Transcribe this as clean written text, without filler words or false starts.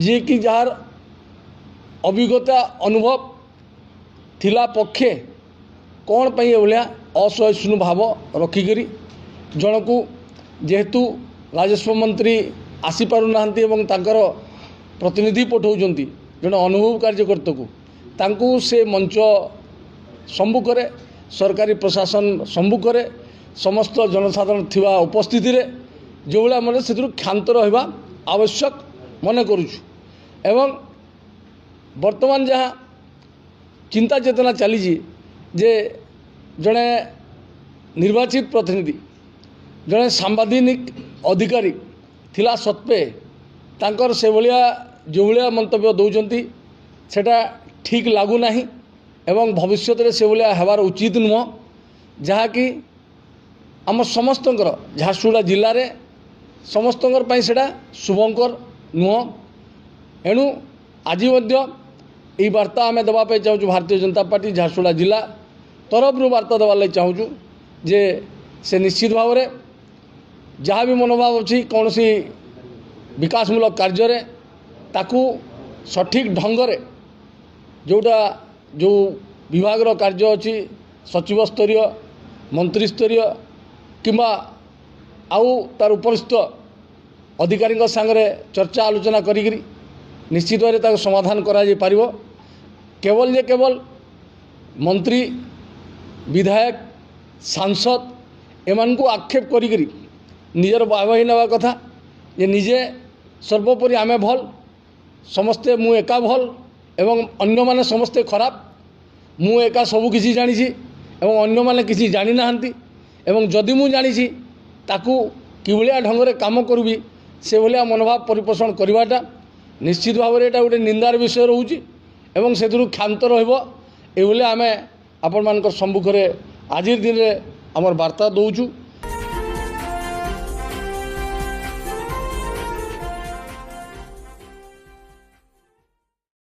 जी कि जार अभिज्ञता अनुभव थिला पक्षे कौन पे भाया असहिष्णु भाव रखिकी जन को जेहेतु राजस्व मंत्री आसीपार प्रतिनिधि पठाऊँ जन अनुभव कार्यकर्ता को से मंच सम्मुख में सरकारी प्रशासन सम्मुख में समस्त जनसाधारण थिवा उपस्थिति रे जो भाया मन से क्षांत रहा आवश्यक मन करुछु एवं वर्तमान जहाँ चिंता चेतना चली जे जड़े निर्वाचित प्रतिनिधि जड़े सांबादिक अधिकारी थिला सत्वे तांकर से भलिया जो भाया मंतव्य दौरान सेटा ठीक लगुना एवं भविष्य में से भाया हबार उचित नुह जहाँकि आम समस्त झारसुगुड़ा जिले में समस्त सेटा शुभंकर नुह एणु आज यही वार्ता आम देवाई चाहूँ भारतीय जनता पार्टी झारसुगुड़ा जिला तरफ वार्ता देवार चाहूँ जे से निश्चित भाव में जहाँ भी मनोभाव अच्छी कौन सी विकासमूलक कार्य ताकू सठिक ढंग जोटा जो विभाग कार्य अच्छी सचिव स्तरीय मंत्री स्तरीय किंबा आउ तार उपरिस्थ अधिकारी सांगरे चर्चा आलोचना करी निश्चित भाव समाधान करा पारिबो। केवल जे केवल मंत्री विधायक सांसद एमान को आक्षेप करी निजर वाहवाही नेवा कथा ये निजे सर्वोपरि आमे भल समस्ते मु एका भल एवं अन्य माने समस्ते खराब मु एका सबु किसी जानी एवं अन्य माने किसी जानी नाहंती एवं जदि मु जानी ताकू किभलिया ढंग काम करूबी से भलिया मनोभाव परिपोषण करवाटा निश्चित भाव में गोटे निंदार विषय रोचे एवं से क्षांत रही आम आपण मान सम्मुख में आज दिन में आमर वार्ता दौचु।